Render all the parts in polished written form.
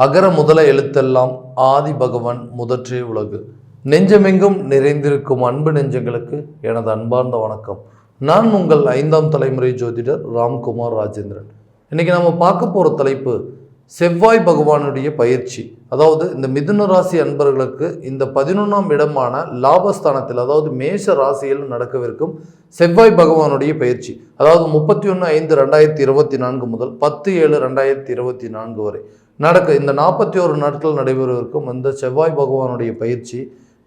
அகர முதல எழுத்தெல்லாம் ஆதி பகவன் முதற்றே உலகு. நெஞ்சமெங்கும் நிறைந்திருக்கும் அன்பு நெஞ்சங்களுக்கு எனது அன்பார்ந்த வணக்கம். நான் உங்கள் 5ஆம் தலைமுறை ஜோதிடர் ராம்குமார் ராஜேந்திரன். இன்னைக்கு நம்ம பார்க்க போகிற தலைப்பு செவ்வாய் பகவானுடைய பயிற்சி. அதாவது இந்த மிதுன ராசி அன்பர்களுக்கு இந்த 11ஆம் இடமான லாபஸ்தானத்தில், அதாவது மேஷ ராசியில் நடக்கவிருக்கும் செவ்வாய் பகவானுடைய பயிற்சி, அதாவது 31/5/2024 முதல் 10/7/2024 வரை இந்த 41 நாட்கள் நடைபெறவிருக்கும் இந்த செவ்வாய் பகவானுடைய பயிற்சி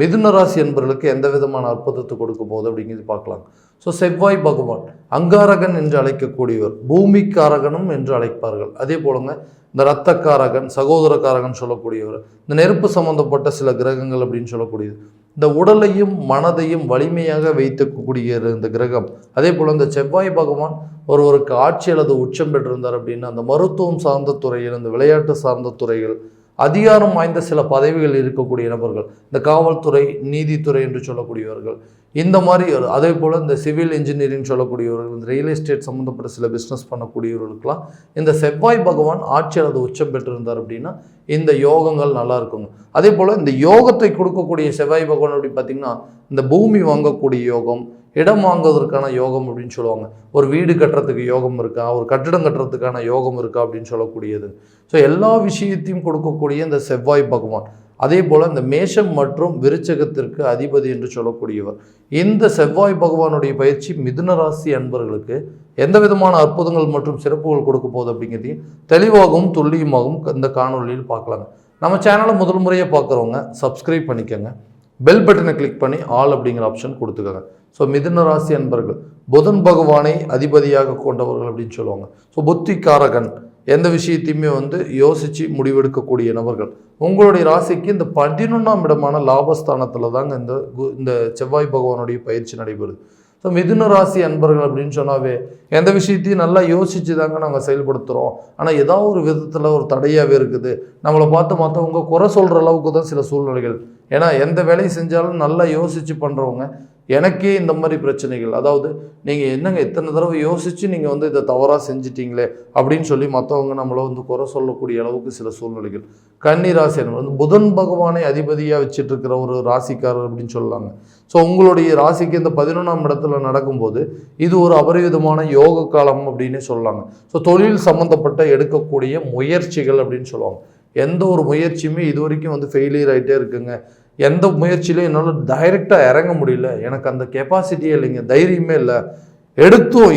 மிதுன ராசி என்பவர்களுக்கு எந்த விதமான அற்புதத்தை கொடுக்க போகுது அப்படிங்கிறது பார்க்கலாம். ஸோ செவ்வாய் பகவான் அங்காரகன் என்று அழைக்கக்கூடியவர், பூமிக்காரகனும் என்று அழைப்பார்கள். அதே போலங்க இந்த இரத்தக்காரகன், சகோதரக்காரகன் சொல்லக்கூடியவர், இந்த நெருப்பு சம்பந்தப்பட்ட சில கிரகங்கள் அப்படின்னு சொல்லக்கூடியது, இந்த உடலையும் மனதையும் வலிமையாக வைத்துக்கக்கூடிய இந்த கிரகம். அதே போல் இந்த செவ்வாய் பகவான் ஒருவருக்கு ஆட்சி அல்லது உச்சம் பெற்றிருந்தார் அப்படின்னா அந்த மருத்துவம் சார்ந்த துறையில், இந்த விளையாட்டு சார்ந்த துறைகள், அதிகாரம் வாய்ந்த சில பதவிகள் இருக்கக்கூடிய நபர்கள், இந்த காவல்துறை, நீதித்துறை என்று சொல்லக்கூடியவர்கள், இந்த மாதிரி அதே போல் இந்த சிவில் இன்ஜினியரிங் சொல்லக்கூடியவர்கள், இந்த ரியல் எஸ்டேட் சம்மந்தப்பட்ட சில பிஸ்னஸ் பண்ணக்கூடியவர்களுக்கெல்லாம் இந்த செவ்வாய் பகவான் ஆட்சி அல்லது உச்சம் பெற்றிருந்தார் அப்படின்னா இந்த யோகங்கள் நல்லா இருக்குங்க. அதே போல் இந்த யோகத்தை கொடுக்கக்கூடிய செவ்வாய் பகவான் அப்படி பார்த்திங்கன்னா இந்த பூமி வாங்கக்கூடிய யோகம், இடம் வாங்குவதற்கான யோகம் அப்படின்னு சொல்லுவாங்க. ஒரு வீடு கட்டுறதுக்கு யோகம் இருக்கா, ஒரு கட்டிடம் கட்டுறதுக்கான யோகம் இருக்கா அப்படின்னு சொல்லக்கூடியது. ஸோ எல்லா விஷயத்தையும் கொடுக்கக்கூடிய இந்த செவ்வாய் பகவான். அதே போல் இந்த மேஷம் மற்றும் விருச்சகத்திற்கு அதிபதி என்று சொல்லக்கூடியவர். இந்த செவ்வாய் பகவானுடைய பயிற்சி மிதுன ராசி அன்பர்களுக்கு எந்த விதமான அற்புதங்கள் மற்றும் சிறப்புகள் கொடுக்க போகுது அப்படிங்கிறதையும் தெளிவாகவும் துல்லியமாகவும் இந்த காணொலியில் பார்க்கலாங்க. நம்ம சேனலை முதல் முறையாக பார்க்குறவங்க சப்ஸ்கிரைப் பண்ணிக்கோங்க, பெல் பட்டனை கிளிக் பண்ணி ஆல் அப்படிங்கிற ஆப்ஷன் கொடுத்துக்கோங்க. ஸோ மிதுன ராசி அன்பர்கள் புதன் பகவானை அதிபதியாக கொண்டவர்கள் அப்படின்னு சொல்லுவாங்க. ஸோ புத்திக்காரகன், எந்த விஷயத்தையுமே யோசித்து முடிவெடுக்கக்கூடிய நபர்கள். உங்களுடைய ராசிக்கு இந்த 11ஆம் இடமான லாபஸ்தானத்தில் தாங்க இந்த செவ்வாய் பகவானுடைய பயிற்சி நடைபெறுது. ஸோ மிதுன ராசி அன்பர்கள் அப்படின்னு சொன்னாவே எந்த விஷயத்தையும் நல்லா யோசித்து தாங்க நாங்கள் செயல்படுத்துகிறோம். ஆனால் ஏதாவது ஒரு விதத்தில் ஒரு தடையாகவே இருக்குது. நம்மளை பார்த்து மற்றவங்க குறை சொல்கிற அளவுக்கு தான் சில சூழ்நிலைகள். ஏன்னா எந்த வேலையை செஞ்சாலும் நல்லா யோசித்து பண்ணுறவங்க, எனக்கே இந்த மாதிரி பிரச்சனைகள், அதாவது நீங்கள் என்னங்க இத்தனை தடவை யோசித்து நீங்கள் இதை தவறாக செஞ்சிட்டீங்களே அப்படின்னு சொல்லி மற்றவங்க நம்மளை குறை சொல்லக்கூடிய அளவுக்கு சில சூழ்நிலைகள். கன்னி ராசி புதன் பகவானை அதிபதியாக வச்சுட்டு இருக்கிற ஒரு ராசிக்காரர் அப்படின்னு சொல்லலாங்க. ஸோ உங்களுடைய ராசிக்கு இந்த 11ஆம் இடத்துல நடக்கும்போது இது ஒரு அபரிவிதமான யோக காலம் அப்படின்னே சொல்லலாங்க. ஸோ தொழில் சம்மந்தப்பட்ட எடுக்கக்கூடிய முயற்சிகள் அப்படின்னு சொல்லுவாங்க. எந்த ஒரு முயற்சியுமே இது வரைக்கும் ஃபெயிலியர் ஆகிட்டே இருக்குங்க. எந்த முயற்சியிலையும் என்னால் டைரெக்டாக இறங்க முடியல, எனக்கு அந்த கெப்பாசிட்டியே இல்லைங்க, தைரியமே இல்லை,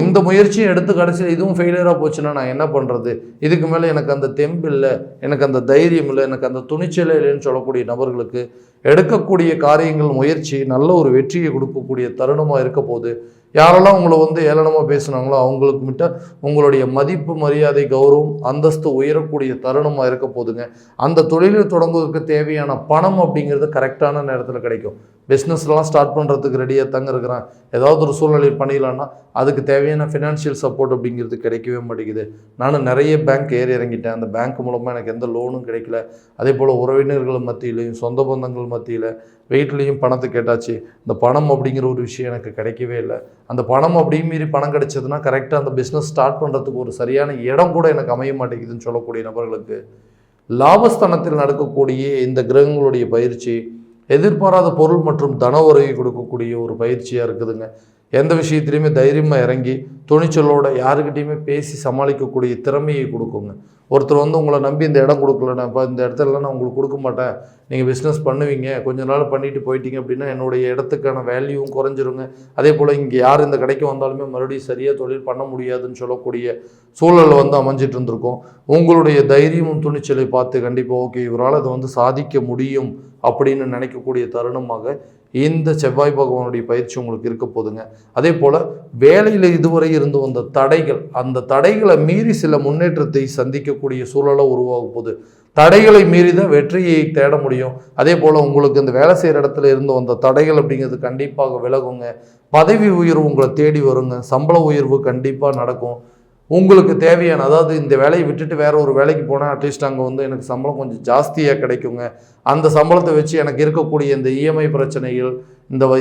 இந்த முயற்சியும் எடுத்து கடைசியில் இதுவும் ஃபெயிலியராக போச்சுன்னா நான் என்ன பண்ணுறது, இதுக்கு மேலே எனக்கு அந்த தெம்பு இல்லை, எனக்கு அந்த தைரியம் இல்லை, எனக்கு அந்த துணிச்சலே இல்லைன்னு சொல்லக்கூடிய நபர்களுக்கு எடுக்கக்கூடிய காரியங்கள் முயற்சி நல்ல ஒரு வெற்றியை கொடுக்கக்கூடிய தருணமாக இருக்க போது. யாரெல்லாம் உங்களை ஏளனமாக பேசுனாங்களோ அவங்களுக்கு மிட்ட உங்களுடைய மதிப்பு, மரியாதை, கௌரவம், அந்தஸ்து உயரக்கூடிய தருணமாக இருக்க போதுங்க. அந்த தொழிலில் தொடங்குவதற்கு தேவையான பணம் அப்படிங்கிறது கரெக்டான நேரத்தில் கிடைக்கும். பிஸ்னஸ்லாம் ஸ்டார்ட் பண்ணுறதுக்கு ரெடியாக தாங்க இருக்கிறேன், ஏதாவது ஒரு சூழ்நிலை பண்ணிடலான்னா அதுக்கு தேவையான ஃபினான்ஷியல் சப்போர்ட் அப்படிங்கிறது கிடைக்கவே மாட்டேங்குது. நானும் நிறைய பேங்க் ஏறி இறங்கிட்டேன், அந்த பேங்க் மூலமாக எனக்கு எந்த லோனும் கிடைக்கல. அதே போல் உறவினர்கள் மத்தியிலையும் சொந்த பந்தங்கள் மத்தியில் வீட்லேயும் பணத்தை கேட்டாச்சு, இந்த பணம் அப்படிங்கிற ஒரு விஷயம் எனக்கு கிடைக்கவே இல்லை. அந்த பணம் அப்படியும் மீறி பணம் கிடைச்சதுன்னா கரெக்டாக அந்த பிஸ்னஸ் ஸ்டார்ட் பண்ணுறதுக்கு ஒரு சரியான இடம் கூட எனக்கு அமைய மாட்டேங்குதுன்னு சொல்லக்கூடிய நபர்களுக்கு லாபஸ்தானத்தில் நடக்கக்கூடிய இந்த கிரகங்களுடைய பயிற்சி எதிர்பாராத பொருள் மற்றும் தன உறவை கொடுக்கக்கூடிய ஒரு பயிற்சியாக இருக்குதுங்க. எந்த விஷயத்துலையுமே தைரியமாக இறங்கி துணிச்சலோட யாருக்கிட்டையுமே பேசி சமாளிக்கக்கூடிய திறமையை கொடுக்குங்க. ஒருத்தர் உங்களை நம்பி இந்த இடம் கொடுக்கல, நான் இப்போ இந்த இடத்துல நான் உங்களுக்கு கொடுக்க மாட்டேன், நீங்கள் பிஸ்னஸ் பண்ணுவீங்க, கொஞ்ச நாள் பண்ணிட்டு போயிட்டீங்க அப்படின்னா என்னுடைய இடத்துக்கான வேல்யூவும் குறைஞ்சிருங்க. அதே போல் இங்கே யார் இந்த கடைக்கு வந்தாலுமே மறுபடியும் சரியாக தொழில் பண்ண முடியாதுன்னு சொல்லக்கூடிய சூழல் அமைஞ்சிட்டு இருந்திருக்கும். உங்களுடைய தைரியமும் துணிச்சலை பார்த்து கண்டிப்பாக ஓகே இவரால் அதை சாதிக்க முடியும் அப்படின்னு நினைக்கக்கூடிய தருணமாக இந்த செவ்வாய் பகவானுடைய பயிற்சி உங்களுக்கு இருக்க போதுங்க. அதே போல் வேலையில் இதுவரை இருந்து வந்த தடைகள், அந்த தடைகளை மீறி சில முன்னேற்றத்தை சந்திக்கக்கூடிய சூழலை உருவாக போகுது. தடைகளை மீறி தான் வெற்றியை தேட முடியும். அதே போல் உங்களுக்கு இந்த வேலை செய்கிற இடத்துல இருந்து வந்த தடைகள் அப்படிங்கிறது கண்டிப்பாக விலகுங்க. பதவி உயர்வு உங்களை தேடி வருங்க. சம்பள உயர்வு கண்டிப்பாக நடக்கும். உங்களுக்கு தேவையான, அதாவது இந்த வேலையை விட்டுட்டு வேற ஒரு வேலைக்கு போனால் அட்லீஸ்ட் அங்கே எனக்கு சம்பளம் கொஞ்சம் ஜாஸ்தியாக கிடைக்குங்க. அந்த சம்பளத்தை வச்சு எனக்கு இருக்கக்கூடிய இந்த இஎம்ஐ பிரச்சனைகள்,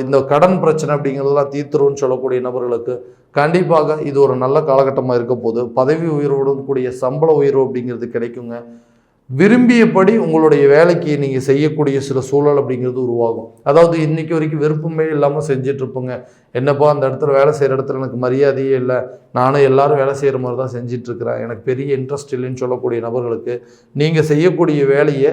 இந்த கடன் பிரச்சனை அப்படிங்கிறதெல்லாம் தீர்த்துருன்னு சொல்லக்கூடிய நபர்களுக்கு கண்டிப்பாக இது ஒரு நல்ல காலகட்டமாக இருக்க போது. பதவி உயர்வுடன் கூடிய சம்பள உயர்வு அப்படிங்கிறது கிடைக்குங்க. விரும்பியபடி உங்களுடைய வேலைக்கு நீங்கள் செய்யக்கூடிய சில சூழல் அப்படிங்கிறது உருவாகும். அதாவது இன்னைக்கு வரைக்கும் விருப்பமே இல்லாமல் செஞ்சிட்ருப்போங்க. என்னப்பா அந்த இடத்துல வேலை செய்கிற இடத்துல எனக்கு மரியாதையே இல்லை, நானும் எல்லாரும் வேலை செய்கிற மாதிரி தான் செஞ்சிட்ருக்கிறேன், எனக்கு பெரிய இன்ட்ரெஸ்ட் இல்லைன்னு சொல்லக்கூடிய நபர்களுக்கு நீங்கள் செய்யக்கூடிய வேலையை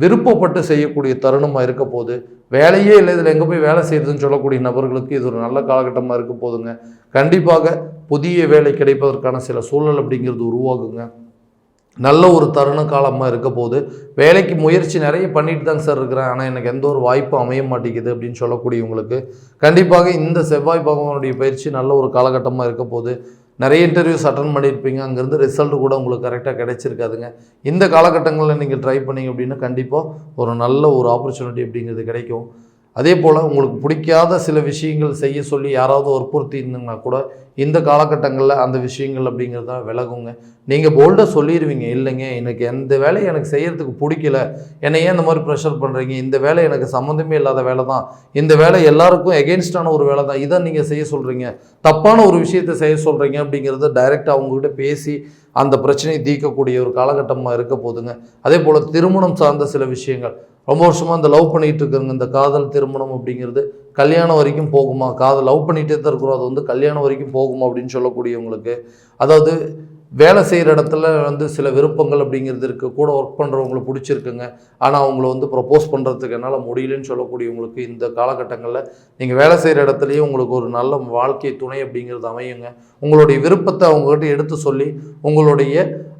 விருப்பப்பட்டு செய்யக்கூடிய தருணமாக இருக்க போது, வேலையே இல்லை இதில் எங்கே போய் வேலை செய்யுதுன்னு சொல்லக்கூடிய நபர்களுக்கு இது ஒரு நல்ல காலகட்டமாக இருக்க போதுங்க. கண்டிப்பாக புதிய வேலை கிடைப்பதற்கான சில சூழல் அப்படிங்கிறது உருவாகுங்க. நல்ல ஒரு தருண காலமாக இருக்க போது, வேலைக்கு முயற்சி நிறைய பண்ணிட்டு தாங்க சார் இருக்கிறேன், ஆனால் எனக்கு எந்த ஒரு வாய்ப்பும் அமைய மாட்டேங்குது அப்படின்னு சொல்லக்கூடியவங்களுக்கு கண்டிப்பாக இந்த செவ்வாய் பகவானுடைய பயிற்சி நல்ல ஒரு காலகட்டமாக இருக்க போது. நிறைய இன்டர்வியூஸ் அட்டன் பண்ணியிருப்பீங்க, அங்கேருந்து ரிசல்ட் கூட உங்களுக்கு கரெக்டாக கிடைச்சிருக்காதுங்க. இந்த காலகட்டங்களில் நீங்கள் ட்ரை பண்ணிங்க அப்படின்னா கண்டிப்பாக ஒரு நல்ல ஒரு ஆப்பர்ச்சுனிட்டி அப்படிங்கிறது கிடைக்கும். அதே போல் உங்களுக்கு பிடிக்காத சில விஷயங்கள் செய்ய சொல்லி யாராவது வற்புறுத்தி இருந்தீங்கன்னா கூட இந்த காலகட்டங்களில் அந்த விஷயங்கள் அப்படிங்கிறத விலகுங்க. நீங்கள் போல்டாக சொல்லிடுவீங்க, இல்லைங்க எனக்கு எந்த வேலையை எனக்கு செய்கிறதுக்கு பிடிக்கல, என்னை ஏன் இந்த மாதிரி ப்ரெஷர் பண்ணுறீங்க, இந்த வேலை எனக்கு சம்மந்தமே இல்லாத வேலை தான், இந்த வேலை எல்லாருக்கும் எகென்ஸ்டான ஒரு வேலை தான், இதை நீங்கள் செய்ய சொல்கிறீங்க, தப்பான ஒரு விஷயத்தை செய்ய சொல்கிறீங்க அப்படிங்கிறத டைரெக்டாக அவங்ககிட்ட பேசி அந்த பிரச்சனையை தீர்க்கக்கூடிய ஒரு காலகட்டமாக இருக்க போதுங்க. அதே போல் திருமணம் சார்ந்த சில விஷயங்கள், ரொம்ப வருஷமாக இந்த லவ் பண்ணிகிட்டு இருக்கிறவங்க, இந்த காதல் திருமணம் அப்படிங்கிறது கல்யாணம் வரைக்கும் போகுமா, லவ் பண்ணிகிட்டே தான் இருக்கிறோம், அது வந்து கல்யாணம் வரைக்கும் போகுமா அப்படின்னு சொல்லக்கூடியவங்களுக்கு, அதாவது வேலை செய்கிற இடத்துல சில விருப்பங்கள் அப்படிங்கிறது இருக்குது, கூட ஒர்க் பண்ணுறவங்களுக்கு பிடிச்சிருக்குங்க, ஆனால் அவங்கள ப்ரப்போஸ் பண்ணுறதுக்கு என்னால் முடியலன்னு சொல்லக்கூடியவங்களுக்கு இந்த காலகட்டங்களில் நீங்கள் வேலை செய்கிற இடத்துலையும் உங்களுக்கு ஒரு நல்ல வாழ்க்கை துணை அப்படிங்கிறது அமையுங்க. உங்களுடைய விருப்பத்தை அவங்ககிட்ட எடுத்து சொல்லி உங்களுடைய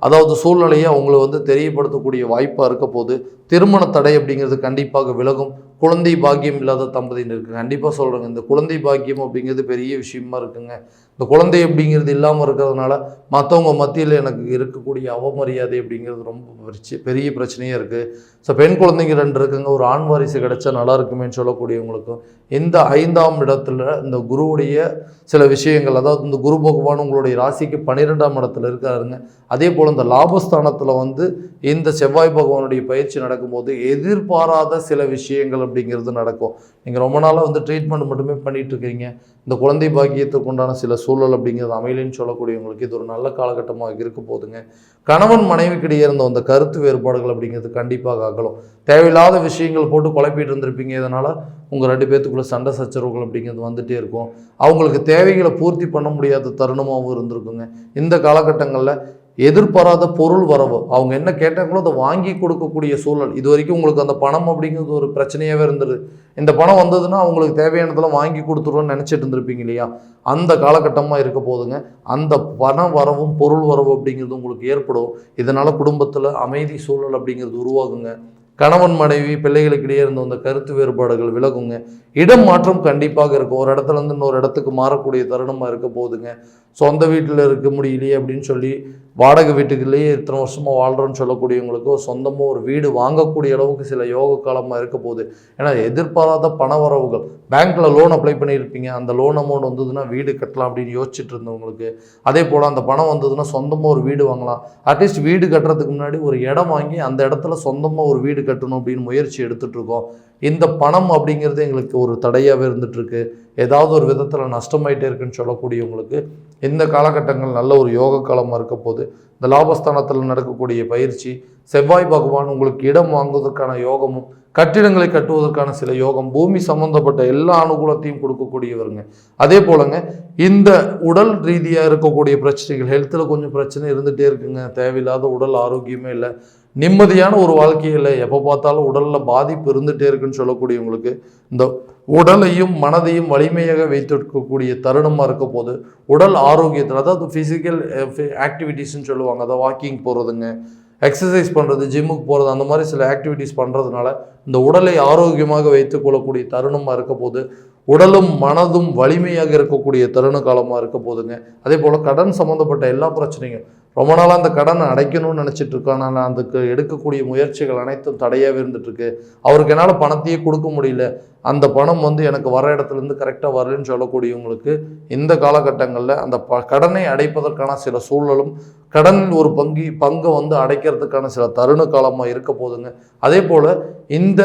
அதாவது சூழ்நிலையை அவங்கள தெரியப்படுத்தக்கூடிய வாய்ப்பாக இருக்க போது. திருமண தடை அப்படிங்கிறது கண்டிப்பாக விலகும். குழந்தை பாக்கியம் இல்லாத தம்பதியினருக்கு கண்டிப்பாக சொல்கிறேங்க, இந்த குழந்தை பாக்கியம் அப்படிங்கிறது பெரிய விஷயமா இருக்குங்க. இந்த குழந்தை அப்படிங்கிறது இல்லாமல் இருக்கிறதுனால மற்றவங்க மத்தியில் எனக்கு இருக்கக்கூடிய அவமரியாதை அப்படிங்கிறது ரொம்ப பெரிய பிரச்சனையாக இருக்குது. ஸோ பெண் குழந்தைங்க 2 இருக்குங்க, ஒரு ஆண் வாரிசு கிடைச்சா நல்லா இருக்குமேன்னு சொல்லக்கூடியவங்களுக்கும் இந்த 5ஆம் இடத்துல இந்த குருவுடைய சில விஷயங்கள், அதாவது இந்த குரு பகவான் உங்களுடைய ராசிக்கு 12ஆம் இடத்துல இருக்காருங்க. அதே போல் இந்த லாபஸ்தானத்தில் இந்த செவ்வாய் பகவானுடைய பயிற்சி நடக்கும்போது எதிர்பாராத சில விஷயங்கள் அப்படிங்கிறது நடக்கும். நீங்கள் ரொம்ப நாளாக ட்ரீட்மெண்ட் மட்டுமே பண்ணிகிட்டு இருக்கீங்க, இந்த குழந்தை பாக்கியத்துக்கு உண்டான சில சூழல் அப்படிங்கிறது அமையலைன்னு சொல்லக்கூடியவங்களுக்கு இது ஒரு நல்ல காலகட்டமாக இருக்க போதுங்க. கணவன் மனைவிக்கிடையே இருந்த அந்த கருத்து வேறுபாடுகள் அப்படிங்கிறது கண்டிப்பாக அகலும். தேவையில்லாத விஷயங்கள் போட்டு குழப்பிட்டு இருந்திருப்பீங்க, இதனால் உங்கள் 2 பேத்துக்குள்ளே சண்டை சச்சரவுகள் அப்படிங்கிறது வந்துகிட்டே இருக்கும். அவங்களுக்கு தேவைகளை பூர்த்தி பண்ண முடியாத தருணமாகவும் இருந்திருக்குங்க. இந்த காலகட்டங்களில் எதிர்பாராத பொருள் வரவு, அவங்க என்ன கேட்டாங்களோ அதை வாங்கி கொடுக்கக்கூடிய சூழல். இது வரைக்கும் உங்களுக்கு அந்த பணம் அப்படிங்கிறது ஒரு பிரச்சனையாகவே இருந்தது. இந்த பணம் வந்ததுன்னா அவங்களுக்கு தேவையானதெல்லாம் வாங்கி கொடுத்துருவோன்னு நினச்சிட்டு இருந்திருப்பீங்க இல்லையா, அந்த காலகட்டமாக இருக்க போதுங்க. அந்த பண வரவும் பொருள் வரவு அப்படிங்கிறது உங்களுக்கு ஏற்படும். இதனால் குடும்பத்தில் அமைதி சூழல் அப்படிங்கிறது உருவாகுங்க. கணவன் மனைவி பிள்ளைகளுக்கிடையே இருந்த அந்த கருத்து வேறுபாடுகள் விலகுங்க. இடம் மாற்றம் கண்டிப்பாக இருக்கும். ஒரு இடத்துலேருந்து இன்னொரு இடத்துக்கு மாறக்கூடிய தருணமாக இருக்க போதுங்க. சொந்த வீட்டில் இருக்க முடியலையே அப்படின்னு சொல்லி வாடகை வீட்டுக்குள்ளேயே இத்தனை வருஷமாக வாழ்கிறோன்னு சொல்லக்கூடியவங்களுக்கு சொந்தமாக ஒரு வீடு வாங்கக்கூடிய அளவுக்கு சில யோக காலமாக இருக்க போகுது. ஏன்னா எதிர்பாராத பண வரவுகள், பேங்க்கில் லோன் அப்ளை பண்ணியிருப்பீங்க, அந்த லோன் அமௌண்ட் வந்ததுன்னா வீடு கட்டலாம் அப்படின்னு யோசிச்சுட்டு இருந்தவங்களுக்கு, அதே போல் அந்த பணம் வந்ததுன்னா சொந்தமாக ஒரு வீடு வாங்கலாம். அட்லீஸ்ட் வீடு கட்டுறதுக்கு முன்னாடி ஒரு இடம் வாங்கி அந்த இடத்துல சொந்தமாக ஒரு வீடு கட்டணும் அப்படின்னு முயற்சி எடுத்துகிட்ருக்கோம். இந்த பணம் அப்படிங்கிறது எங்களுக்கு ஒரு தடையாகவே இருந்துகிட்ருக்கு, ஏதாவது ஒரு விதத்தில் நஷ்டமாயிட்டே இருக்குன்னு சொல்லக்கூடியவங்களுக்கு இந்த காலகட்டங்கள் நல்ல ஒரு யோக காலமாக இருக்க போது. இந்த லாபஸ்தானத்தில் நடக்கக்கூடிய பயிற்சி, செவ்வாய் பகவான் உங்களுக்கு இடம் வாங்குவதற்கான யோகமும் கட்டிடங்களை கட்டுவதற்கான சில யோகம், பூமி சம்பந்தப்பட்ட எல்லா அனுகூலத்தையும் கொடுக்கக்கூடியவருங்க. அதே போலங்க இந்த உடல் ரீதியாக இருக்கக்கூடிய பிரச்சனைகள், ஹெல்த்தில் கொஞ்சம் பிரச்சனை இருந்துகிட்டே இருக்குங்க, தேவையில்லாத உடல் ஆரோக்கியமே இல்லை, நிம்மதியான ஒரு வாழ்க்கையில் எப்போ பார்த்தாலும் உடலில் பாதிப்பு இருந்துகிட்டே இருக்குன்னு சொல்லக்கூடியவங்களுக்கு இந்த உடலையும் மனதையும் வலிமையாக வைத்திருக்கக்கூடிய தருணமாக இருக்க போது. உடல் ஆரோக்கியத்தில், அதாவது ஃபிசிக்கல் ஆக்டிவிட்டீஸ்ன்னு சொல்லுவாங்க, அதாவது வாக்கிங் போகிறதுங்க, எக்ஸசைஸ் பண்ணுறது, ஜிம்முக்கு போகிறது, அந்த மாதிரி சில ஆக்டிவிட்டீஸ் பண்ணுறதுனால இந்த உடலை ஆரோக்கியமாக வைத்துக்கொள்ளக்கூடிய தருணமாக இருக்க போது. உடலும் மனதும் வலிமையாக இருக்கக்கூடிய தருண காலமாக இருக்க போதுங்க. அதே போல் கடன் சம்மந்தப்பட்ட எல்லா பிரச்சனையும், ரொம்ப நாளாக அந்த கடனை அடைக்கணும்னு நினச்சிட்டு இருக்கோம், ஆனால் அதுக்கு எடுக்கக்கூடிய முயற்சிகள் அனைத்தும் தடையாகவே இருந்துகிட்ருக்கு, அவருக்கு என்னால் பணத்தையே கொடுக்க முடியல, அந்த பணம் எனக்கு வர இடத்துலேருந்து கரெக்டாக வரலன்னு சொல்லக்கூடியவங்களுக்கு இந்த காலகட்டங்களில் அந்த கடனை அடைப்பதற்கான சில சூழலும், கடனில் ஒரு பங்கை அடைக்கிறதுக்கான சில தருண காலமாக இருக்க போதுங்க. அதே போல் இந்த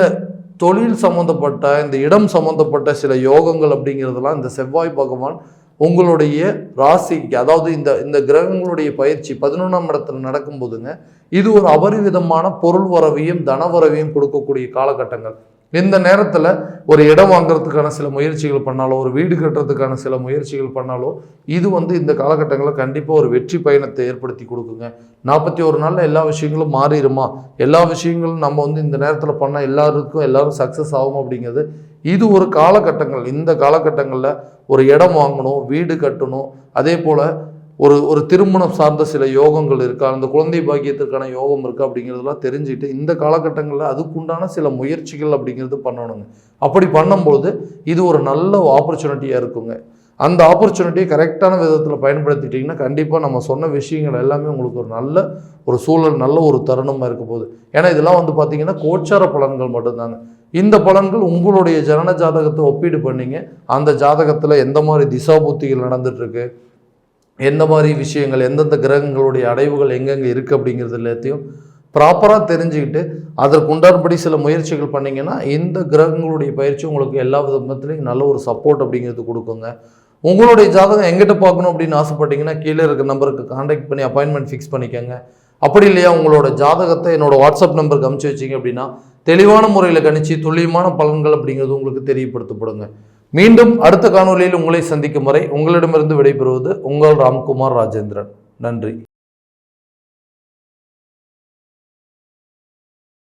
தொழில் சம்மந்தப்பட்ட, இந்த இடம் சம்மந்தப்பட்ட சில யோகங்கள் அப்படிங்கிறதுலாம் இந்த செவ்வாய் பகவான் உங்களுடைய ராசிக்கு, அதாவது இந்த இந்த கிரகங்களுடைய பயிற்சி 11ஆம் இடத்துல நடக்கும்போதுங்க, இது ஒரு அபரிவிதமான பொருள் வரவையும் தன வரவையும் கொடுக்கக்கூடிய காலகட்டங்கள். இந்த நேரத்தில் ஒரு இடம் வாங்குறதுக்கான சில முயற்சிகள் பண்ணாலோ, ஒரு வீடு கட்டுறதுக்கான சில முயற்சிகள் பண்ணாலோ, இது இந்த காலகட்டங்களில் கண்டிப்பாக ஒரு வெற்றி பயணத்தை ஏற்படுத்தி கொடுக்குங்க. 41 நாளில் எல்லா விஷயங்களும் மாறிடுமா, எல்லா விஷயங்களும் நம்ம இந்த நேரத்தில் பண்ணால் எல்லாரும் சக்ஸஸ் ஆகும் அப்படிங்கிறது இது ஒரு காலகட்டங்கள். இந்த காலகட்டங்களில் ஒரு இடம் வாங்கணும், வீடு கட்டணும், அதே போல் ஒரு திருமணம் சார்ந்த சில யோகங்கள் இருக்கா, அந்த குழந்தை பாக்கியத்திற்கான யோகம் இருக்கா அப்படிங்கிறதெல்லாம் தெரிஞ்சுக்கிட்டு இந்த காலகட்டங்களில் அதுக்குண்டான சில முயற்சிகள் அப்படிங்கிறது பண்ணணுங்க. அப்படி பண்ணும்போது இது ஒரு நல்ல ஆப்பர்ச்சுனிட்டியாக இருக்குங்க. அந்த ஆப்பர்ச்சுனிட்டியை கரெக்டான விதத்தில் பயன்படுத்திட்டிங்கன்னா கண்டிப்பாக நம்ம சொன்ன விஷயங்கள் எல்லாமே உங்களுக்கு ஒரு நல்ல ஒரு சூழல், நல்ல ஒரு தருணமாக இருக்க போகுது. ஏன்னா இதெல்லாம் பார்த்தீங்கன்னா கோச்சார பலன்கள் மட்டும்தாங்க. இந்த பலன்கள் உங்களுடைய ஜனன ஜாதகத்தை ஒப்பீடு பண்ணிங்க, அந்த ஜாதகத்தில் எந்த மாதிரி திசா புத்திகள் நடந்துட்டுருக்கு, எந்த மாதிரி விஷயங்கள், எந்தெந்த கிரகங்களுடைய அடைவுகள் எங்கெங்கே இருக்குது அப்படிங்கிறது எல்லாத்தையும் ப்ராப்பராக தெரிஞ்சுக்கிட்டு அதற்கு உண்டானபடி சில முயற்சிகள் பண்ணிங்கன்னா இந்த கிரகங்களுடைய பயிற்சி உங்களுக்கு எல்லா விதத்துலையும் நல்ல ஒரு சப்போர்ட் அப்படிங்கிறது கொடுக்குங்க. உங்களுடைய ஜாதகம் எங்கிட்ட பார்க்கணும் அப்படின்னு ஆசைப்பட்டீங்கன்னா கீழே இருக்க நம்பருக்கு கான்டாக்ட் பண்ணி அப்பாயின்மெண்ட் ஃபிக்ஸ் பண்ணிக்கோங்க. அப்படி இல்லையா உங்களோட ஜாதகத்தை என்னோட வாட்ஸ்அப் நம்பருக்கு அனுப்பிச்சு வச்சிங்க அப்படின்னா தெளிவான முறையில் கணிச்சு துல்லியமான பலன்கள் அப்படிங்கிறது உங்களுக்கு தெரியப்படுத்தப்படுங்க. மீண்டும் அடுத்த காணொலியில் உங்களை சந்திக்கும் வரை உங்களிடமிருந்து விடைபெறுவது உங்கள் ராம்குமார் ராஜேந்திரன். நன்றி.